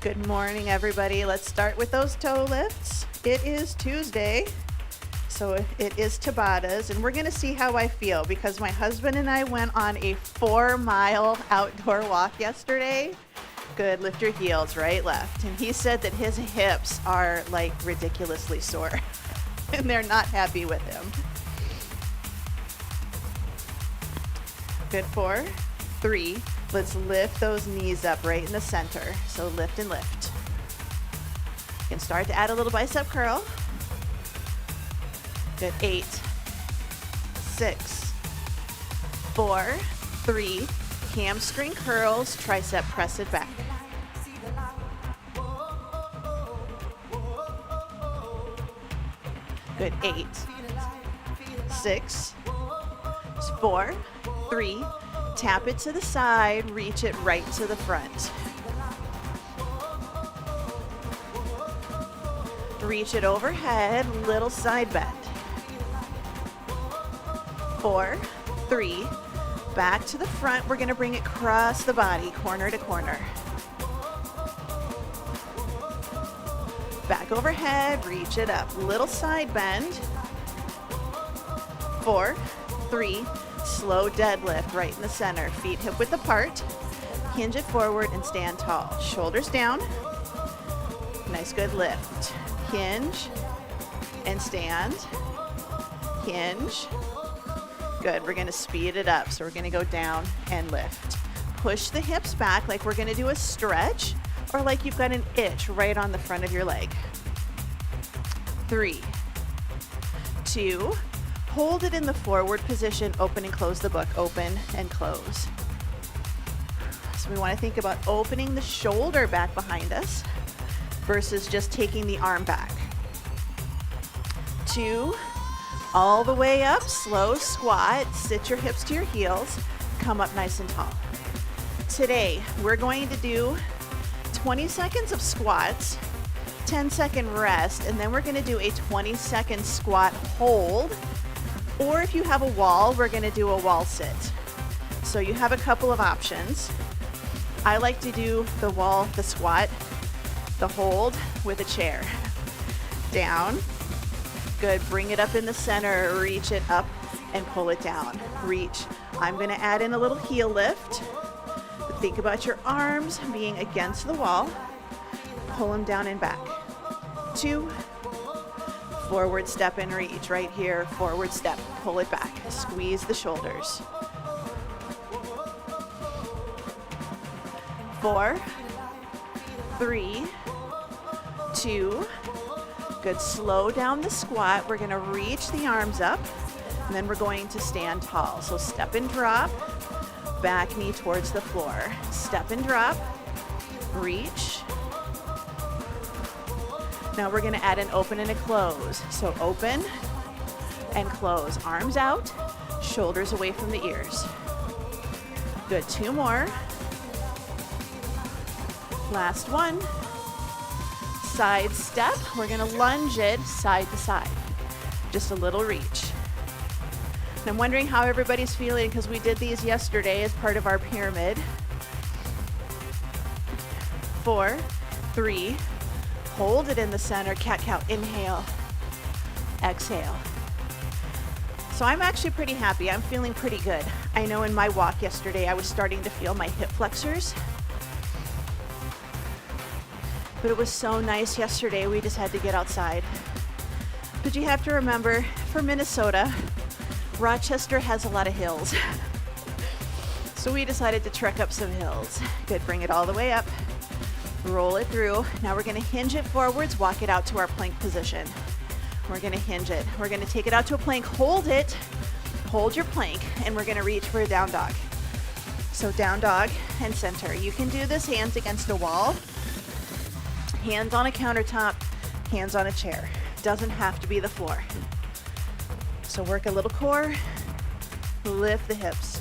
Good morning, everybody. Let's start with those toe lifts. It is Tuesday, so it is Tabatas, and we're gonna see how I feel because my husband and I went on a 4-mile outdoor walk yesterday. Good, lift your heels, right, left. And he said that his hips are like ridiculously sore and they're not happy with him. Good, 4, 3. Let's lift those knees up right in the center. So lift and lift. You can start to add a little bicep curl. Good, 8, 6, 4, 3. Hamstring curls, tricep press it back. Good, 8, 6, 4, 3. Tap it to the side, reach it right to the front. Reach it overhead, little side bend. 4, 3, back to the front. We're gonna bring it across the body, corner to corner. Back overhead, reach it up, little side bend. 4, 3, slow deadlift right in the center, feet hip width apart, hinge it forward and stand tall. Shoulders down, nice good lift. Hinge and stand, hinge. Good, we're gonna speed it up. So we're gonna go down and lift. Push the hips back like we're gonna do a stretch or like you've got an itch right on the front of your leg. 3, 2, hold it in the forward position, open and close the book, open and close. So we want to think about opening the shoulder back behind us versus just taking the arm back. 2, all the way up, slow squat, sit your hips to your heels, come up nice and tall. Today, we're going to do 20 seconds of squats, 10-second rest, and then we're going to do a 20-second squat hold. Or if you have a wall, we're gonna do a wall sit. So you have a couple of options. I like to do the wall, the squat, the hold with a chair. Down, good, bring it up in the center, reach it up and pull it down. Reach, I'm gonna add in a little heel lift. Think about your arms being against the wall. Pull them down and back. 2, forward step and reach right here, forward step, pull it back, squeeze the shoulders. 4, 3, 2, good, slow down the squat. We're gonna reach the arms up and then we're going to stand tall. So step and drop, back knee towards the floor. Step and drop, reach. Now we're gonna add an open and a close. So open and close, arms out, shoulders away from the ears. Good, 2 more. Last one. Side step, we're gonna lunge it side to side. Just a little reach. And I'm wondering how everybody's feeling because we did these yesterday as part of our pyramid. 4, 3, hold it in the center, cat-cow, inhale, exhale. So I'm actually pretty happy. I'm feeling pretty good. I know in my walk yesterday, I was starting to feel my hip flexors. But it was so nice yesterday, we just had to get outside. But you have to remember, for Minnesota, Rochester has a lot of hills. So we decided to trek up some hills. Good, bring it all the way up. Roll it through. Now we're gonna hinge it forwards, walk it out to our plank position. We're gonna hinge it. We're gonna take it out to a plank, hold it, hold your plank, and we're gonna reach for a down dog. So down dog and center. You can do this hands against a wall, hands on a countertop, hands on a chair. Doesn't have to be the floor. So work a little core, lift the hips.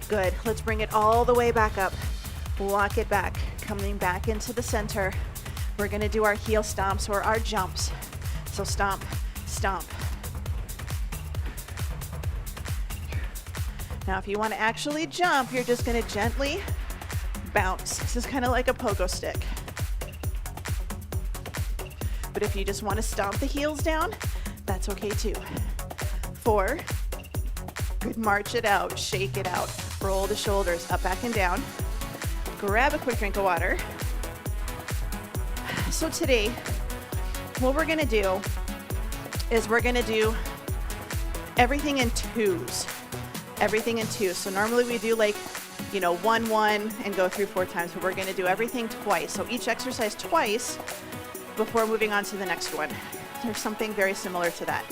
Good, let's bring it all the way back up. Walk it back, coming back into the center. We're gonna do our heel stomps or our jumps. So stomp, stomp. Now if you wanna actually jump, you're just gonna gently bounce. This is kind of like a pogo stick. But if you just want to stomp the heels down, that's okay too. 4. Good, march it out, shake it out. Roll the shoulders up, back, and down. Grab a quick drink of water. So today, what we're gonna do is we're gonna do everything in twos. Everything in twos. So normally we do like, 1, 1 and go through 4 times, but we're gonna do everything twice. So each exercise twice before moving on to the next one. There's something very similar to that.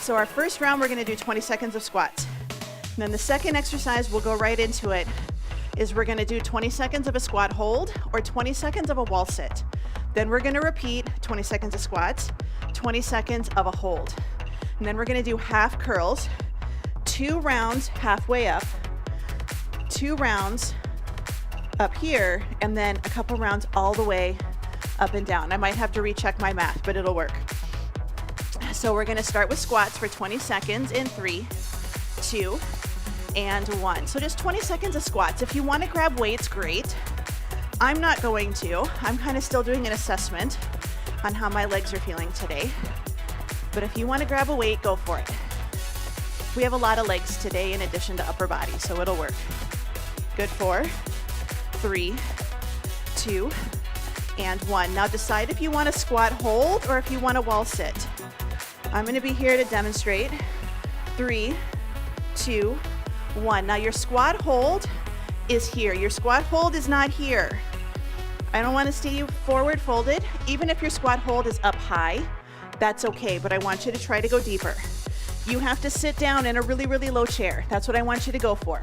So our first round, we're gonna do 20 seconds of squats. And then the second exercise, we'll go right into it, is we're gonna do 20 seconds of a squat hold or 20 seconds of a wall sit. Then we're gonna repeat 20 seconds of squats, 20 seconds of a hold. And then we're gonna do half curls, 2 rounds halfway up, 2 rounds up here, and then a couple rounds all the way up and down. I might have to recheck my math, but it'll work. So we're gonna start with squats for 20 seconds in 3, 2, and 1. So just 20 seconds of squats. If you wanna grab weights, great. I'm not going to. I'm kind of still doing an assessment on how my legs are feeling today. But if you wanna grab a weight, go for it. We have a lot of legs today in addition to upper body, so it'll work. Good, 4, 3, 2, and 1. Now decide if you want to squat hold or if you want to wall sit. I'm going to be here to demonstrate. 3, 2, 1. Now your squat hold is here. Your squat hold is not here. I don't want to see you forward folded. Even if your squat hold is up high, that's okay, but I want you to try to go deeper. You have to sit down in a really, really low chair. That's what I want you to go for.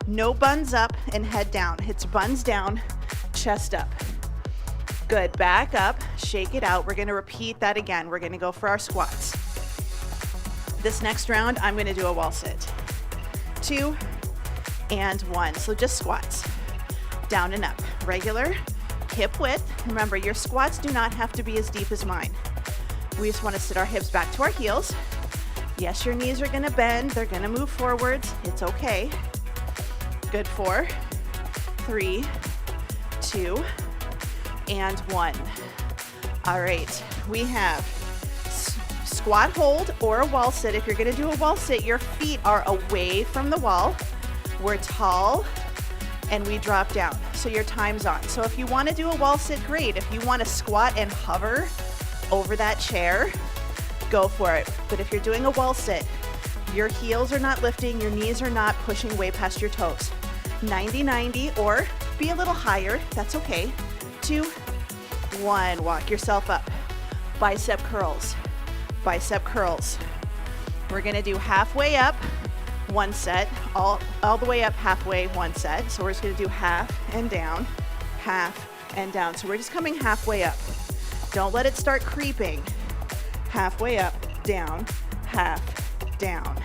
No buns up and head down. It's buns down, chest up. Good, back up, shake it out. We're gonna repeat that again. We're gonna go for our squats. This next round, I'm gonna do a wall sit. 2 and 1, so just squats. Down and up, regular, hip width. Remember, your squats do not have to be as deep as mine. We just wanna sit our hips back to our heels. Yes, your knees are gonna bend, they're gonna move forwards, it's okay. Good, 4, 3, 2, and 1. All right, we have squat hold or a wall sit. If you're gonna do a wall sit, your feet are away from the wall. We're tall and we drop down, so your time's on. So if you wanna do a wall sit, great. If you wanna squat and hover over that chair, go for it. But if you're doing a wall sit, your heels are not lifting, your knees are not pushing way past your toes. 90-90 or be a little higher, that's okay. 2, 1, walk yourself up. Bicep curls, bicep curls. We're gonna do halfway up, 1 set, all the way up halfway, 1 set. So we're just gonna do half and down, half and down. So we're just coming halfway up. Don't let it start creeping. Halfway up, down, half, down.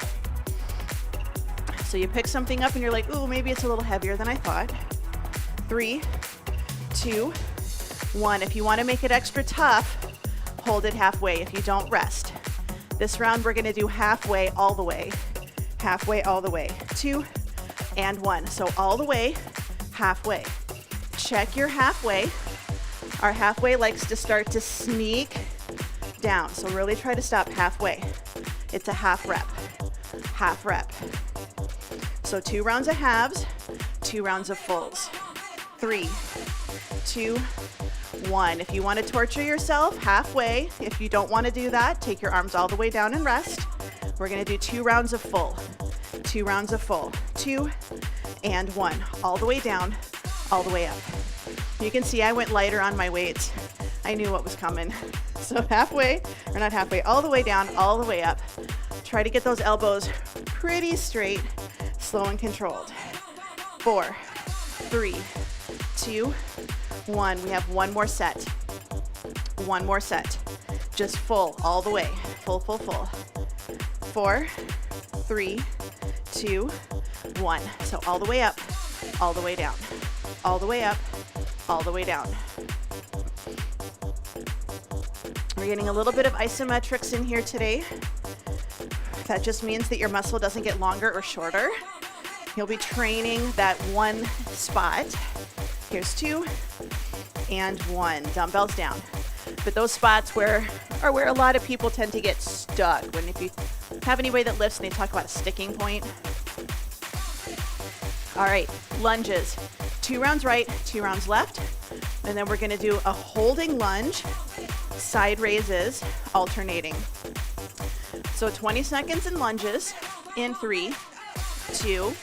So you pick something up and you're like, ooh, maybe it's a little heavier than I thought. 3, 2, 1. If you want to make it extra tough, hold it halfway. If you don't, rest. This round, we're going to do halfway all the way. Halfway all the way. 2 and 1. So all the way, halfway. Check your halfway. Our halfway likes to start to sneak down. So really try to stop halfway. It's a half rep. Half rep. So 2 rounds of halves, 2 rounds of fulls. 3, 2, 1. If you want to torture yourself, halfway. If you don't want to do that, take your arms all the way down and rest. We're going to do 2 rounds of full. 2 rounds of full. 2 and 1. All the way down, all the way up. You can see I went lighter on my weights. I knew what was coming. So halfway, or not halfway, all the way down, all the way up. Try to get those elbows pretty straight, slow and controlled. 4, 3, 2, 1. We have 1 more set. 1 more set. Just full, all the way. Full, full, full. 4, 3, 2, 1. So all the way up, all the way down. All the way up, all the way down. We're getting a little bit of isometrics in here today. That just means that your muscle doesn't get longer or shorter. You'll be training that one spot Here's 2 and 1. Dumbbells down. But those spots are where a lot of people tend to get stuck. When if you have anybody that lifts and they talk about a sticking point. All right, lunges. 2 rounds right, 2 rounds left. And then we're gonna do a holding lunge, side raises, alternating. So 20 seconds in lunges in 3, 2,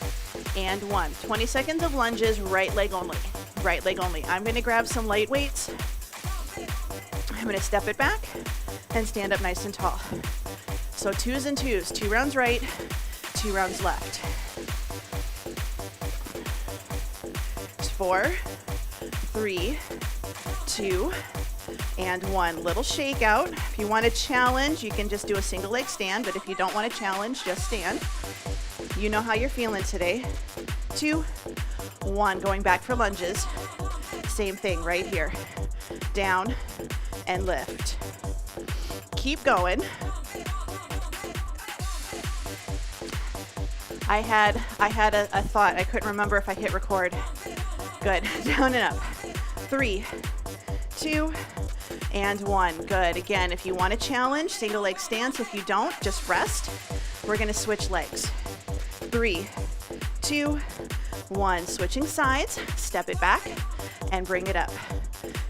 and 1. 20 seconds of lunges, right leg only. Right leg only. I'm gonna grab some light weights. I'm gonna step it back and stand up nice and tall. So 2s and 2s, 2 rounds right, 2 rounds left. 4, 3, 2, and 1. Little shake out. If you want to challenge, you can just do a single leg stand, but if you don't want to challenge, just stand. You know how you're feeling today. 2, 1. Going back for lunges. Same thing right here. Down and lift. Keep going. I had a thought. I couldn't remember if I hit record. Good. Down and up. 3, 2, and 1. Good. Again, if you want to challenge, single leg stance. If you don't, just rest. We're going to switch legs. 3, 2, 1. Switching sides. Step it back and bring it up.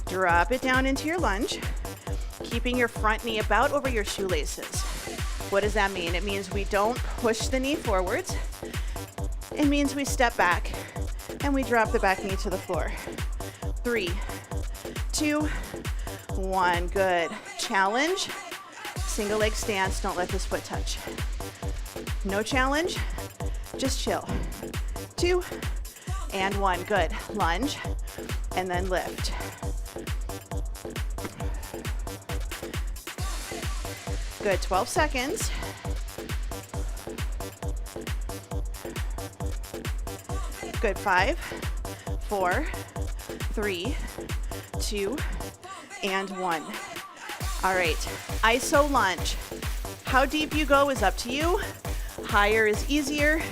Drop it down into your lunge, keeping your front knee about over your shoelaces. What does that mean? It means we don't push the knee forwards. It means we step back and we drop the back knee to the floor. 3, 2, 1. Good. Challenge. Single leg stance. Don't let this foot touch. No challenge. Just chill. 2 and 1. Good. Lunge and then lift. Good. 12 seconds. Good. 5, 4, 3, 2, and 1. All right. Iso lunge. How deep you go is up to you. Higher is easier.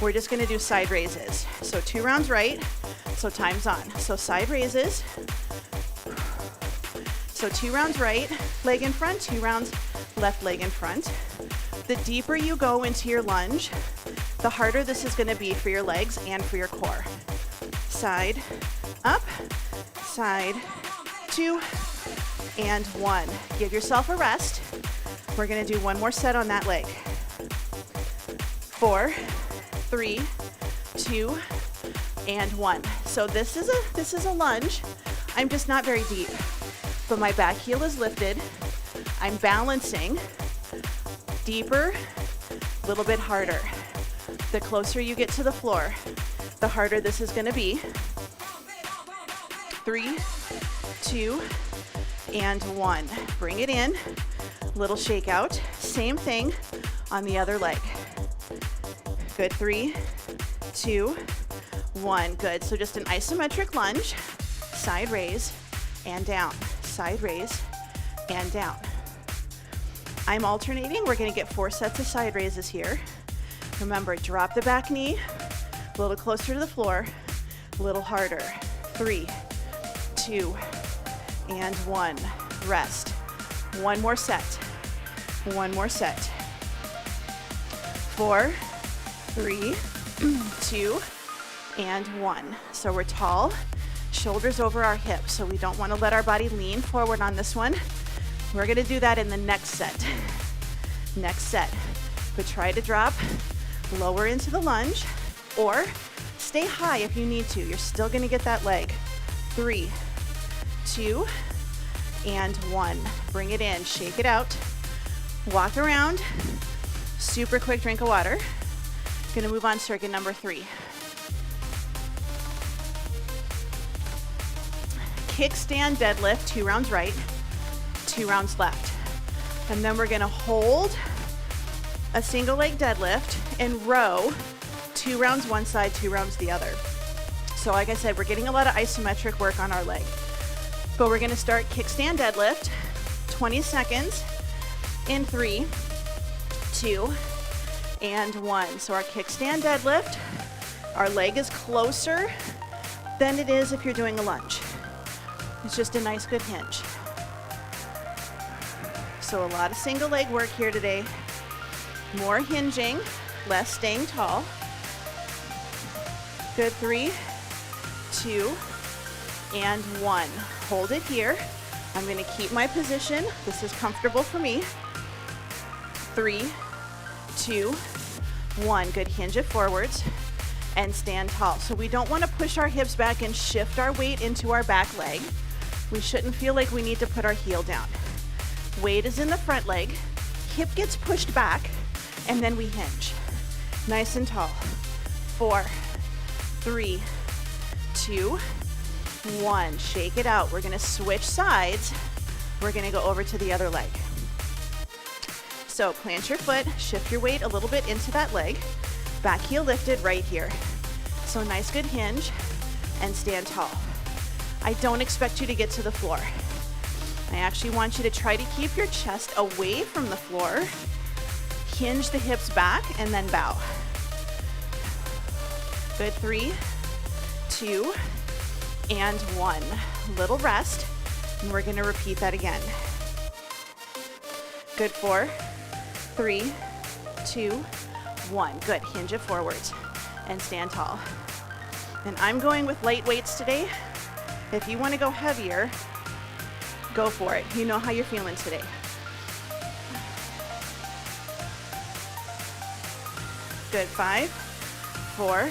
We're just going to do side raises. So 2 rounds right. So time's on. So side raises. So 2 rounds right, leg in front, 2 rounds left leg in front. The deeper you go into your lunge, the harder this is going to be for your legs and for your core. Side, up, side, 2, and 1. Give yourself a rest. We're going to do one more set on that leg. 4, 3, 2, and 1. So this is a lunge. I'm just not very deep, but my back heel is lifted. I'm balancing. Deeper, a little bit harder. The closer you get to the floor, the harder this is going to be. 3, 2, and 1. Bring it in. Little shake out. Same thing on the other leg. Good. 3, 2, 1. Good. So just an isometric lunge, side raise, and down. Side raise, and down. I'm alternating. We're going to get 4 sets of side raises here. Remember, drop the back knee, a little closer to the floor, a little harder. 3, 2, and 1. Rest. One more set. One more set. 4, 3, 2, and 1. So we're tall, shoulders over our hips. So we don't want to let our body lean forward on this one. We're going to do that in the next set. Next set. But try to drop lower into the lunge or stay high if you need to. You're still going to get that leg. 3, 2, and 1. Bring it in. Shake it out. Walk around. Super quick drink of water. Going to move on circuit number 3. Kickstand deadlift, 2 rounds right, 2 rounds left. And then we're going to hold a single leg deadlift and row 2 rounds one side, 2 rounds the other. So like I said, we're getting a lot of isometric work on our leg. But we're going to start kickstand deadlift, 20 seconds in 3, 2, and 1. So our kickstand deadlift, our leg is closer than it is if you're doing a lunge. It's just a nice, good hinge. So a lot of single leg work here today. More hinging, less staying tall. Good, 3, 2, and 1. Hold it here. I'm gonna keep my position. This is comfortable for me. 3, 2, 1. Good, hinge it forwards and stand tall. So we don't wanna push our hips back and shift our weight into our back leg. We shouldn't feel like we need to put our heel down. Weight is in the front leg, hip gets pushed back, and then we hinge. Nice and tall. 4, 3, 2, 1. Shake it out. We're gonna switch sides. We're gonna go over to the other leg. So plant your foot, shift your weight a little bit into that leg. Back heel lifted right here. So nice, good hinge, and stand tall. I don't expect you to get to the floor. I actually want you to try to keep your chest away from the floor. Hinge the hips back and then bow. Good, 3, 2, and 1. Little rest, and we're gonna repeat that again. Good, 4, 3, 2, 1. Good, hinge it forwards and stand tall. And I'm going with light weights today. If you wanna go heavier, go for it. You know how you're feeling today. Good, 5, 4,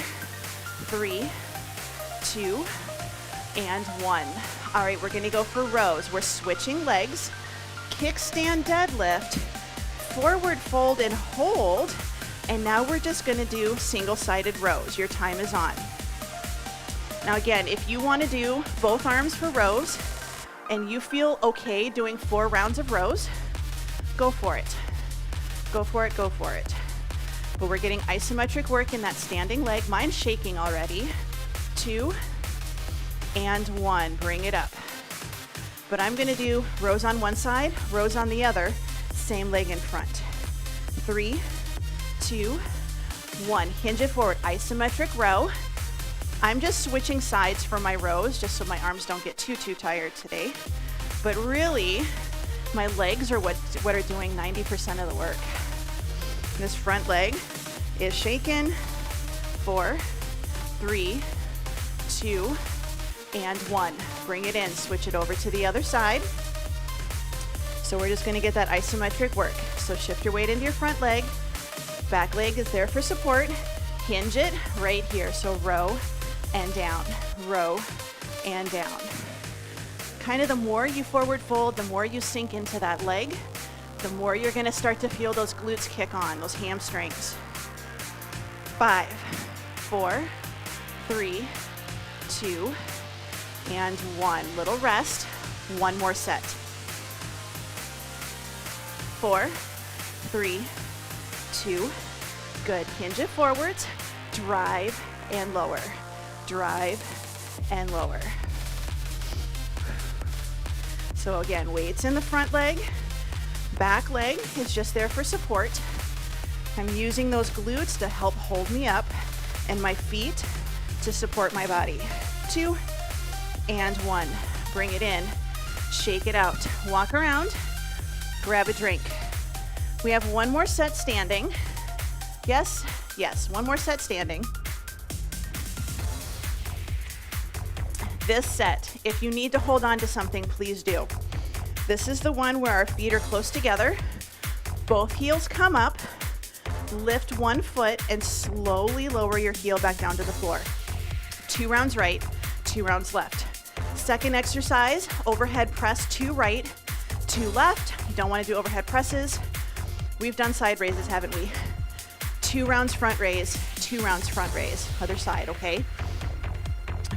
3, 2, and 1. All right, we're gonna go for rows. We're switching legs. Kickstand deadlift, forward fold and hold, and now we're just gonna do single-sided rows. Your time is on. Now again, if you wanna do both arms for rows, and you feel okay doing 4 rounds of rows, go for it. Go for it, go for it. But we're getting isometric work in that standing leg. Mine's shaking already. 2, and 1, bring it up. But I'm gonna do rows on one side, rows on the other, same leg in front. 3, 2, 1, hinge it forward, isometric row. I'm just switching sides for my rows, just so my arms don't get too tired today. But really, my legs are what are doing 90% of the work. This front leg is shaken. 4, 3, 2, and 1. Bring it in, switch it over to the other side. So we're just gonna get that isometric work. So shift your weight into your front leg. Back leg is there for support. Hinge it right here. So row and down, row and down. Kind of the more you forward fold, the more you sink into that leg, the more you're gonna start to feel those glutes kick on, those hamstrings. 5, 4, 3, 2, and 1. Little rest. One more set. 4, 3, 2. Good. Hinge it forwards. Drive and lower. Drive and lower. So again, weights in the front leg. Back leg is just there for support. I'm using those glutes to help hold me up and my feet to support my body. 2 and 1. Bring it in. Shake it out. Walk around. Grab a drink. We have one more set standing. Yes, yes, one more set standing. This set, if you need to hold on to something, please do. This is the one where our feet are close together. Both heels come up. Lift one foot and slowly lower your heel back down to the floor. 2 rounds right, 2 rounds left. Second exercise, overhead press 2 right, 2 left. You don't want to do overhead presses. We've done side raises, haven't we? 2 rounds front raise, 2 rounds front raise. Other side, okay?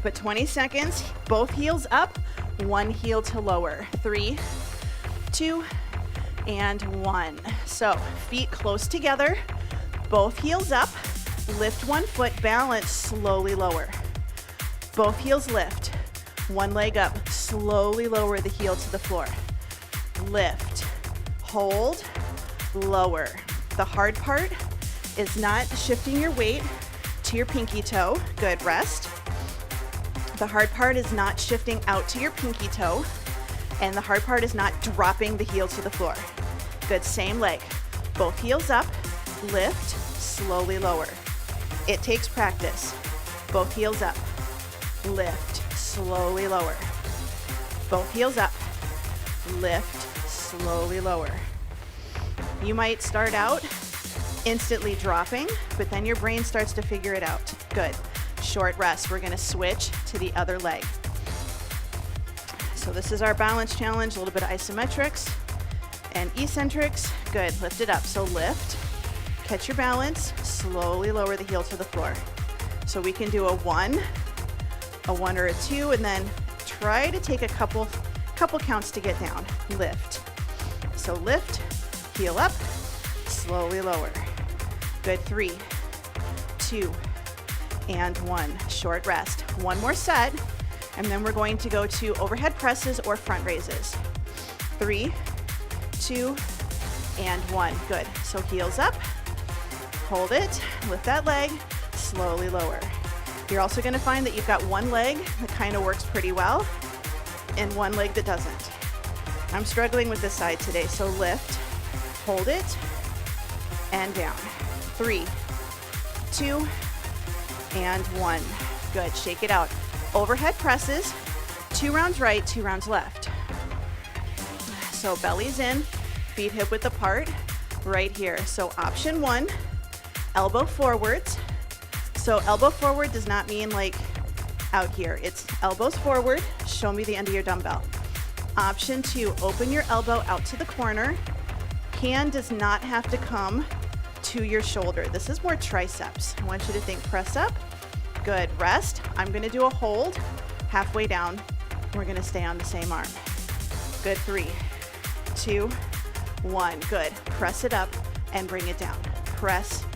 But 20 seconds, both heels up, one heel to lower. 3, 2, and 1. So feet close together, both heels up, lift one foot, balance, slowly lower. Both heels lift, one leg up, slowly lower the heel to the floor. Lift, hold, lower. The hard part is not shifting your weight to your pinky toe. Good, rest. The hard part is not shifting out to your pinky toe, and the hard part is not dropping the heel to the floor. Good, same leg. Both heels up, lift, slowly lower. It takes practice. Both heels up, lift, slowly lower. Both heels up, lift, slowly lower. You might start out instantly dropping, but then your brain starts to figure it out. Good. Short rest. We're going to switch to the other leg. So this is our balance challenge, a little bit of isometrics and eccentrics. Good. Lift it up. So lift, catch your balance, slowly lower the heel to the floor. So we can do a one or a two, and then try to take a couple counts to get down. Lift. So lift, heel up, slowly lower. Good. 3, 2, and 1. Short rest. One more set, and then we're going to go to overhead presses or front raises. 3, 2, and 1. Good. So heels up, hold it, lift that leg, slowly lower. You're also going to find that you've got one leg that kind of works pretty well and one leg that doesn't. I'm struggling with this side today, so lift, hold it, and down. 3, 2, and 1. Good. Shake it out. Overhead presses, 2 rounds right, 2 rounds left. So belly's in, feet hip width apart, right here. So option 1, elbow forwards. So elbow forward does not mean like out here. It's elbows forward, show me the end of your dumbbell. Option 2, open your elbow out to the corner. Hand does not have to come to your shoulder. This is more triceps. I want you to think press up. Good. Rest. I'm going to do a hold halfway down. We're going to stay on the same arm. Good. 3, 2, 1. Good. Press it up and bring it down. Press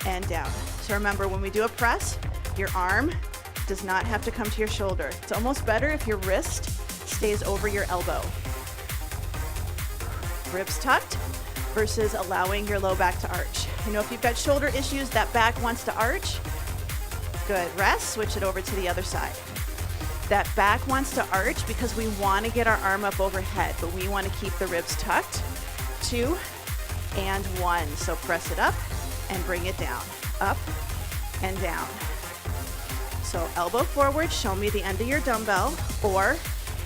and down. So remember, when we do a press, your arm does not have to come to your shoulder. It's almost better if your wrist stays over your elbow. Ribs tucked versus allowing your low back to arch. You know, if you've got shoulder issues, that back wants to arch. Good. Rest. Switch it over to the other side. That back wants to arch because we want to get our arm up overhead, but we want to keep the ribs tucked. 2 and 1. So press it up and bring it down. Up and down. So elbow forward, show me the end of your dumbbell, or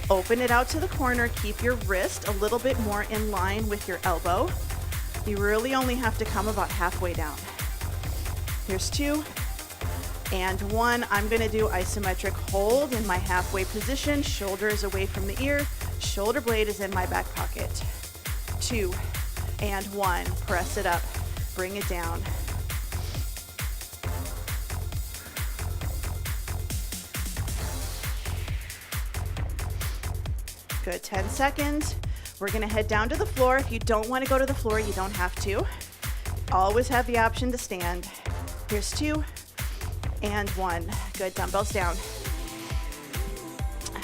open it out to the corner. Keep your wrist a little bit more in line with your elbow. You really only have to come about halfway down. Here's 2 and 1. I'm going to do isometric hold in my halfway position. Shoulder is away from the ear. Shoulder blade is in my back pocket. 2 and 1. Press it up. Bring it down. Good. 10 seconds. We're going to head down to the floor. If you don't want to go to the floor, you don't have to. Always have the option to stand. Here's 2 and 1. Good. Dumbbells down.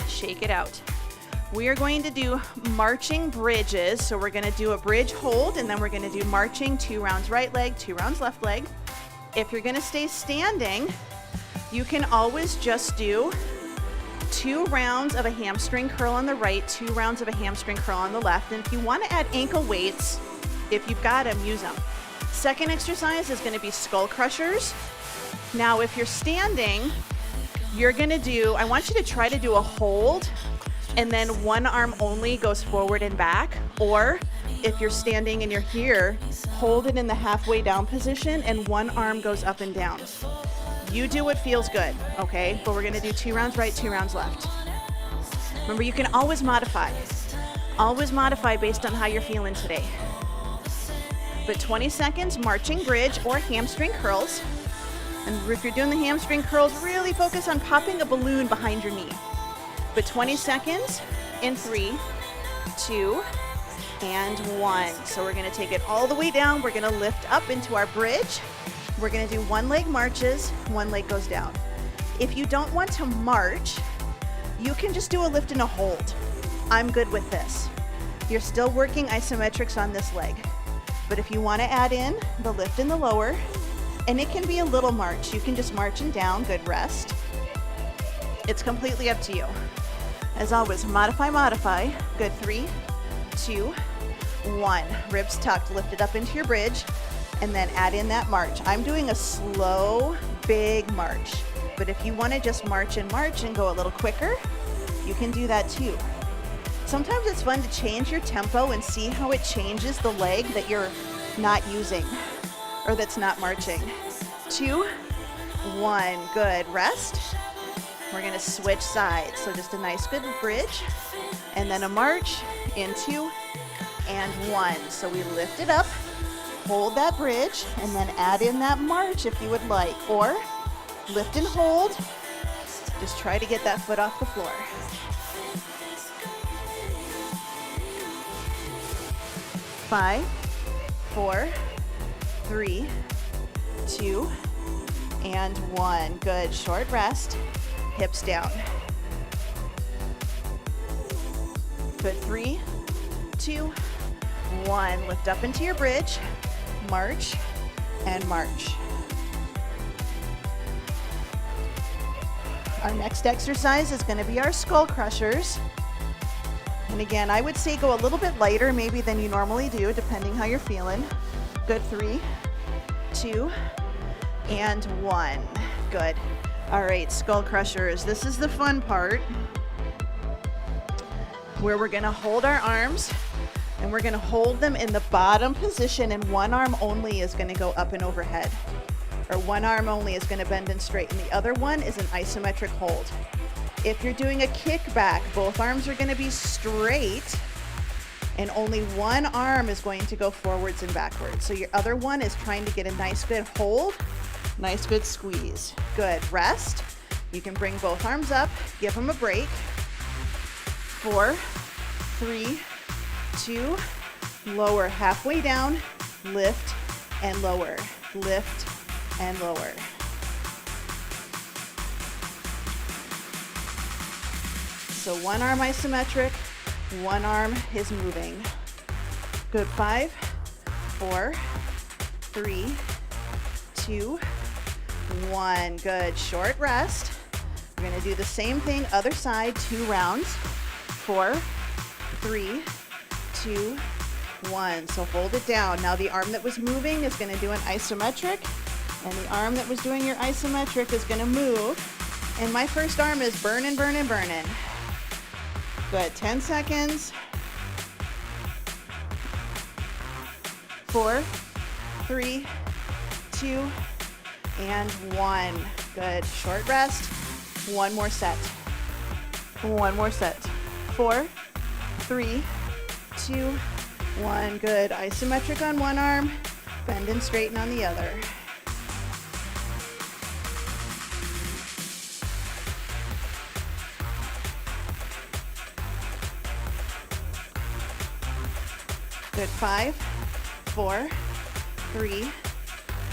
Shake it out. We are going to do marching bridges. So we're going to do a bridge hold, and then we're going to do marching 2 rounds right leg, 2 rounds left leg. If you're going to stay standing, you can always just do 2 rounds of a hamstring curl on the right, 2 rounds of a hamstring curl on the left. And if you want to add ankle weights, if you've got them, use them. Second exercise is going to be Skullcrushers. Now, if you're standing, you're going to do, I want you to try to do a hold, and then one arm only goes forward and back. Or if you're standing and you're here, hold it in the halfway down position, and one arm goes up and down. You do what feels good, okay? But we're going to do 2 rounds right, 2 rounds left. Remember, you can always modify. Always modify based on how you're feeling today. But 20 seconds, marching bridge or hamstring curls. And if you're doing the hamstring curls, really focus on popping a balloon behind your knee. But 20 seconds in 3, 2, and 1. So we're going to take it all the way down. We're going to lift up into our bridge. We're going to do 1 leg marches, 1 leg goes down. If you don't want to march, you can just do a lift and a hold. I'm good with this. You're still working isometrics on this leg. But if you want to add in the lift and the lower, and it can be a little march. You can just march and down. Good. Rest. It's completely up to you. As always, modify, modify. Good, 3, 2, 1. Ribs tucked, lift it up into your bridge, and then add in that march. I'm doing a slow, big march, but if you want to just march and go a little quicker, you can do that too. Sometimes it's fun to change your tempo and see how it changes the leg that you're not using or that's not marching. 2, 1, good, rest. We're gonna switch sides. So just a nice good bridge and then a march in 2 and 1. So we lift it up, hold that bridge, and then add in that march if you would like, or lift and hold. Just try to get that foot off the floor. 5, 4, 3, 2, and 1. Good, short rest, hips down. Good, 3, 2, 1. Lift up into your bridge, march, and march. Our next exercise is going to be our Skullcrushers. And again, I would say go a little bit lighter maybe than you normally do, depending how you're feeling. Good, 3, 2, and 1. Good. All right, Skullcrushers. This is the fun part where we're gonna hold our arms and we're gonna hold them in the bottom position, and one arm only is gonna go up and overhead. Or one arm only is gonna bend and straight, and the other one is an isometric hold. If you're doing a kickback, both arms are gonna be straight and only one arm is going to go forwards and backwards. So your other one is trying to get a nice good hold, nice good squeeze. Good, rest. You can bring both arms up, give them a break. 4, 3, 2, lower, halfway down, lift and lower, lift and lower. So one arm isometric, one arm is moving. Good, 5, 4, 3, 2, 1. Good, short rest. We're gonna do the same thing, other side, 2 rounds. 4, 3, 2, 1. So hold it down. Now the arm that was moving is gonna do an isometric, and the arm that was doing your isometric is gonna move. And my first arm is burning, burning, burning. Good, 10 seconds. 4, 3, 2, and 1. Good, short rest. One more set. One more set. 4, 3, 2, 1. Good, isometric on one arm, bend and straighten on the other. Good, 5, 4, 3,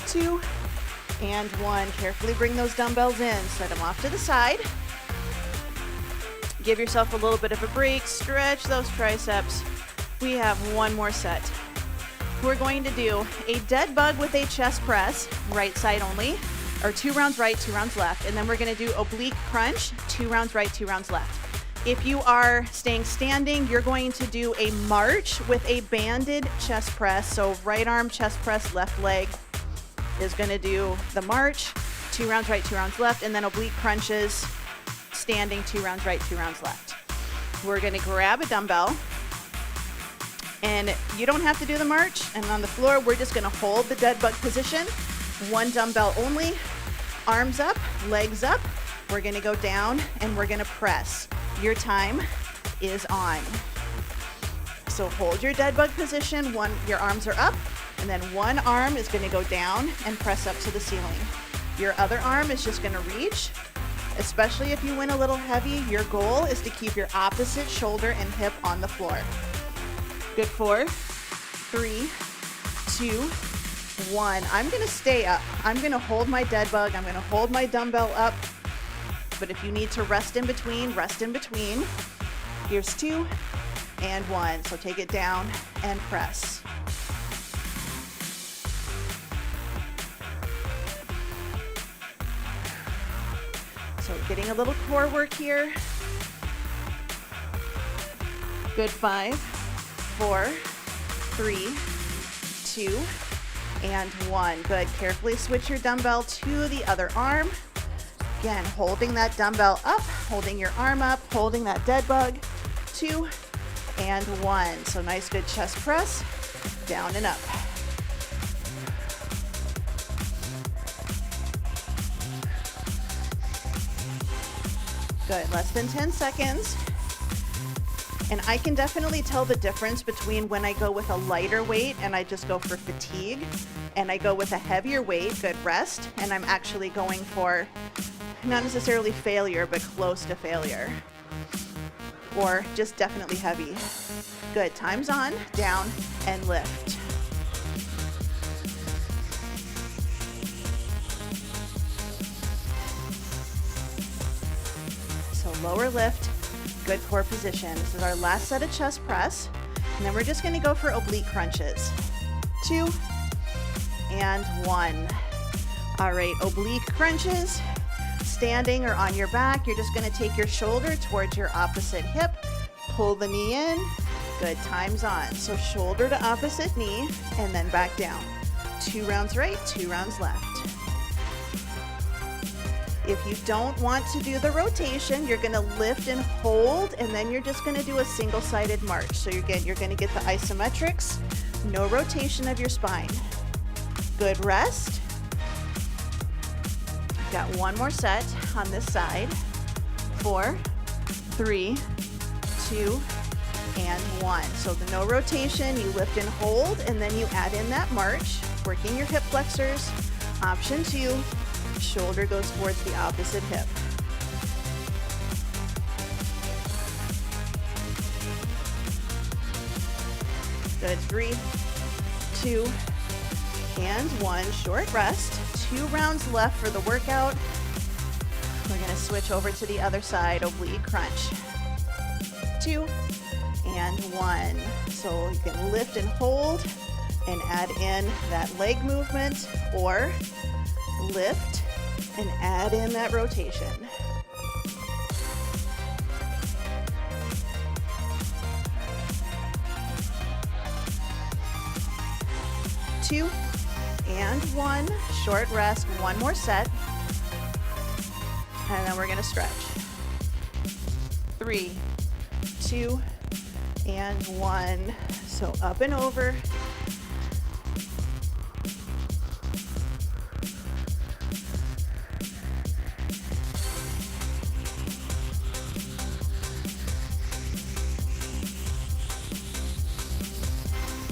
2, and 1. Carefully bring those dumbbells in. Set them off to the side. Give yourself a little bit of a break. Stretch those triceps. We have one more set. We're going to do a dead bug with a chest press, right side only, or 2 rounds right, 2 rounds left. And then we're going to do oblique crunch, 2 rounds right, 2 rounds left. If you are staying standing, you're going to do a march with a banded chest press. So right arm chest press, left leg is going to do the march, 2 rounds right, 2 rounds left, and then oblique crunches, standing, 2 rounds right, 2 rounds left. We're going to grab a dumbbell, and you don't have to do the march. And on the floor, we're just going to hold the dead bug position, one dumbbell only, arms up, legs up. We're going to go down and we're going to press. Your time is on. So hold your dead bug position. Your arms are up, and then one arm is going to go down and press up to the ceiling. Your other arm is just going to reach. Especially if you went a little heavy, your goal is to keep your opposite shoulder and hip on the floor. Good, 4, 3, 2, 1. I'm going to stay up. I'm going to hold my dead bug. I'm going to hold my dumbbell up. But if you need to rest in between, rest in between. Here's 2 and 1. So take it down and press. So Getting a little core work here. Good. 5, 4, 3, 2, and 1. Good. Carefully switch your dumbbell to the other arm. Again, holding that dumbbell up, holding your arm up, holding that dead bug. 2 and 1. So nice, good chest press, down and up. Good. Less than 10 seconds. And I can definitely tell the difference between when I go with a lighter weight and I just go for fatigue, and I go with a heavier weight, good rest, and I'm actually going for not necessarily failure, but close to failure. Or just definitely heavy. Good. Time's on, down, and lift. So lower lift. Good core position. This is our last set of chest press. And then we're just going to go for oblique crunches. 2 and 1. All right, oblique crunches. Standing or on your back, you're just going to take your shoulder towards your opposite hip. Pull the knee in. Good. Time's on. So shoulder to opposite knee and then back down. 2 rounds right, 2 rounds left. If you don't want to do the rotation, you're going to lift and hold, and then you're just going to do a single-sided march. So you're going to get the isometrics, no rotation of your spine. Good rest. Got one more set on this side. 4, 3, 2, and 1. So the no rotation, you lift and hold, and then you add in that march, working your hip flexors. Option 2. Shoulder goes towards the opposite hip. Good. 3, 2, and 1. Short rest. 2 rounds left for the workout. We're going to switch over to the other side, oblique crunch. 2 and 1. So you can lift and hold and add in that leg movement, or lift and add in that rotation. Two and 1. Short rest. One more set. And then we're going to stretch. 3, 2, and 1. So up and over.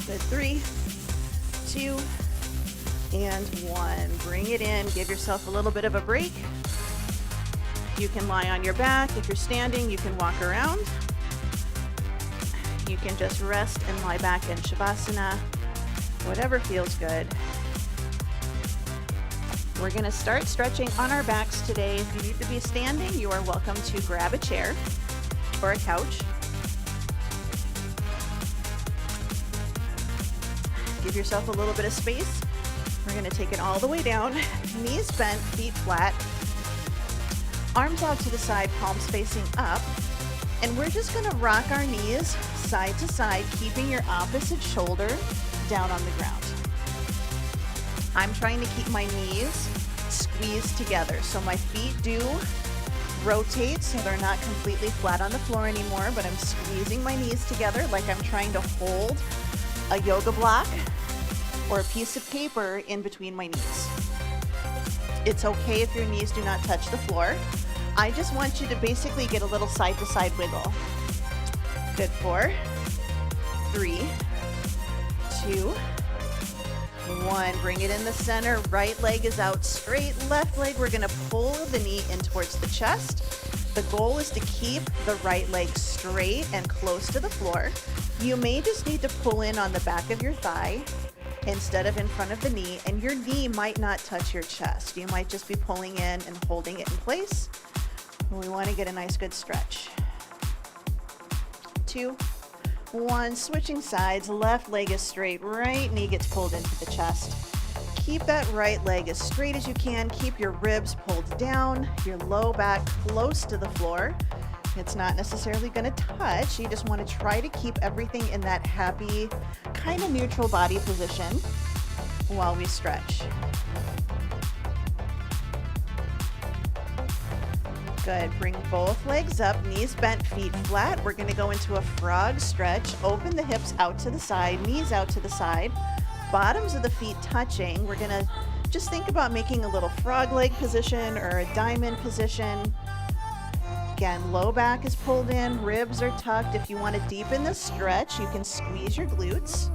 Good. 3, 2, and 1. Bring it in. Give yourself a little bit of a break. You can lie on your back. If you're standing, you can walk around. You can just rest and lie back in Shavasana, whatever feels good. We're going to start stretching on our backs today. If you need to be standing, you are welcome to grab a chair or a couch. Give yourself a little bit of space. We're going to take it all the way down. Knees bent, feet flat. Arms out to the side, palms facing up. And we're just going to rock our knees side to side, keeping your opposite shoulder down on the ground. I'm trying to keep my knees squeezed together. So my feet do rotate so they're not completely flat on the floor anymore, but I'm squeezing my knees together like I'm trying to hold a yoga block or a piece of paper in between my knees. It's okay if your knees do not touch the floor. I just want you to basically get a little side-to-side wiggle. Good. 4, 3, 2, 1. Bring it in the center. Right leg is out straight. Left leg, we're going to pull the knee in towards the chest. The goal is to keep the right leg straight and close to the floor. You may just need to pull in on the back of your thigh instead of in front of the knee, and your knee might not touch your chest. You might just be pulling in and holding it in place. We want to get a nice good stretch. 2, 1. Switching sides. Left leg is straight. Right knee gets pulled into the chest. keep that right leg as straight as you can. Keep your ribs pulled down, your low back close to the floor. It's not necessarily going to touch. You just want to try to keep everything in that happy, kind of neutral body position while we stretch. Good. Bring both legs up, knees bent, feet flat. We're going to go into a frog stretch. Open the hips out to the side, knees out to the side, bottoms of the feet touching. We're going to just think about making a little frog leg position or a diamond position. Again, low back is pulled in, ribs are tucked. If you want to deepen the stretch, you can squeeze your glutes.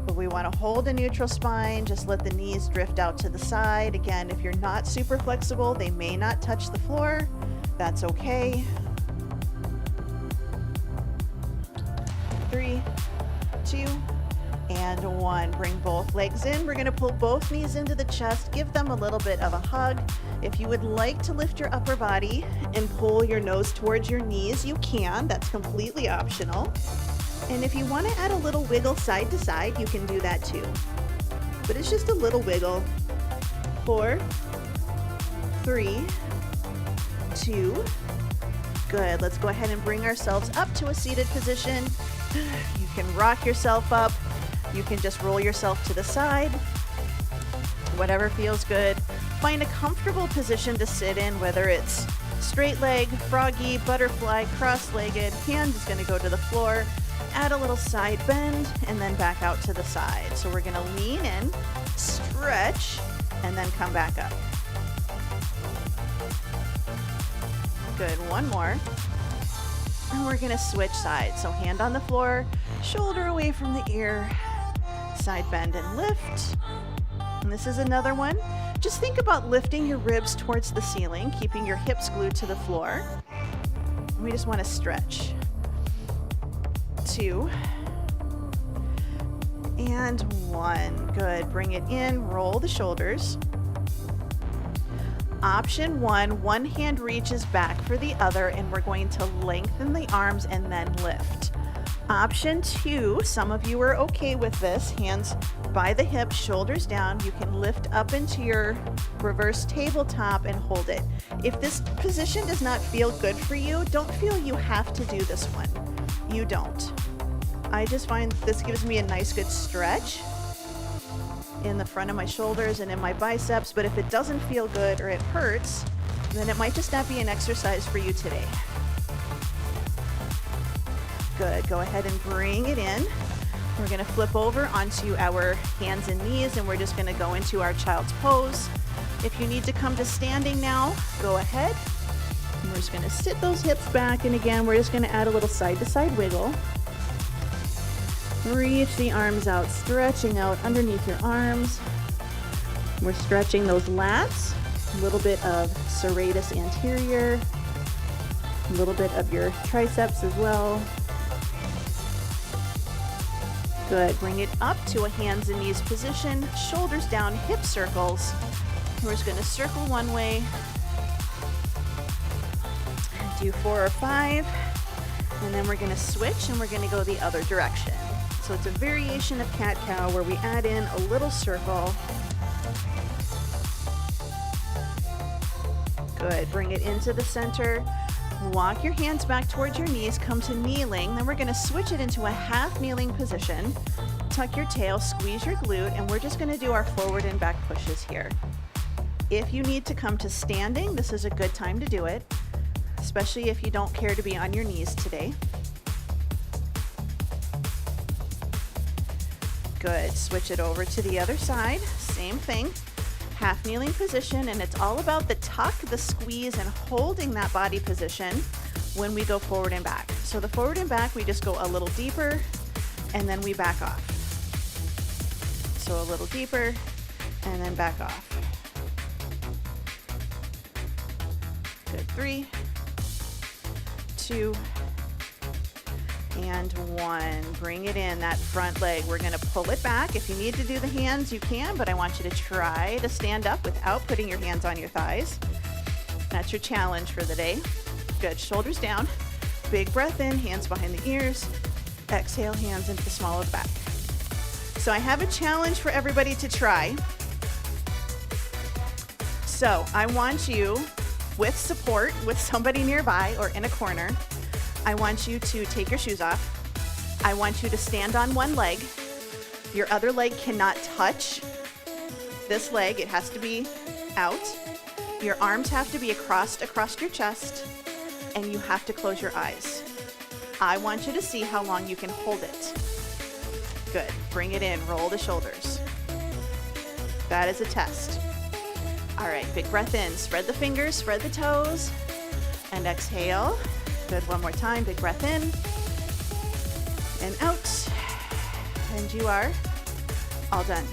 But we want to hold a neutral spine, just let the knees drift out to the side. Again, if you're not super flexible, they may not touch the floor. That's okay. 3, 2, and 1. Bring both legs in. We're going to pull both knees into the chest. Give them a little bit of a hug. If you would like to lift your upper body and pull your nose towards your knees, you can. That's completely optional. And if you want to add a little wiggle side to side, you can do that too. But it's just a little wiggle. 4, 3, 2. Good. Let's go ahead and bring ourselves up to a seated position. You can rock yourself up. You can just roll yourself to the side. Whatever feels good. Find a comfortable position to sit in, whether it's straight leg, froggy, butterfly, cross-legged. Hand is going to go to the floor. Add a little side bend and then back out to the side. So we're going to lean in, stretch, and then come back up. Good. One more. And we're going to switch sides. So hand on the floor, shoulder away from the ear, side bend and lift. And this is another one. Just think about lifting your ribs towards the ceiling, keeping your hips glued to the floor. And we just want to stretch. 2 and 1. Good. Bring it in, roll the shoulders. Option 1, one hand reaches back for the other, and we're going to lengthen the arms and then lift. Option 2, some of you are okay with this, hands by the hips, shoulders down. You can lift up into your reverse tabletop and hold it. If this position does not feel good for you, don't feel you have to do this one. You don't. I just find this gives me a nice good stretch in the front of my shoulders and in my biceps, but if it doesn't feel good or it hurts, then it might just not be an exercise for you today. Good. Go ahead and bring it in. We're going to flip over onto our hands and knees, and we're just going to go into our child's pose. If you need to come to standing now, go ahead. And we're just going to sit those hips back, and again, we're just going to add a little side-to-side wiggle. Reach the arms out, stretching out underneath your arms. We're stretching those lats, a little bit of serratus anterior, a little bit of your triceps as well. Good. Bring it up to a hands and knees position, shoulders down, hip circles. We're just going to circle one way. Do 4 or 5, and then we're going to switch and we're going to go the other direction. So it's a variation of cat-cow where we add in a little circle. Good. Bring it into the center. Walk your hands back towards your knees, come to kneeling. Then we're going to switch it into a half kneeling position. Tuck your tail, squeeze your glute, and we're just going to do our forward and back pushes here. If you need to come to standing, this is a good time to do it, especially if you don't care to be on your knees today. Good. Switch it over to the other side. Same thing. Half kneeling position, and it's all about the tuck, the squeeze, and holding that body position when we go forward and back. So the forward and back, we just go a little deeper, and then we back off. So a little deeper, and then back off. Good. 3, 2, and 1. Bring it in, that front leg. We're going to pull it back. If you need to do the hands, you can, but I want you to try to stand up without putting your hands on your thighs. That's your challenge for the day. Good. Shoulders down. Big breath in, hands behind the ears. Exhale, hands into the small of the back. So I have a challenge for everybody to try. So I want you, with support, with somebody nearby or in a corner, I want you to take your shoes off. I want you to stand on one leg. Your other leg cannot touch this leg. It has to be out. Your arms have to be across your chest, and you have to close your eyes. I want you to see how long you can hold it. Good. Bring it in. Roll the shoulders. That is a test. All right, big breath in. Spread the fingers, spread the toes, and exhale. Good. One more time. Big breath in and out. And you are all done.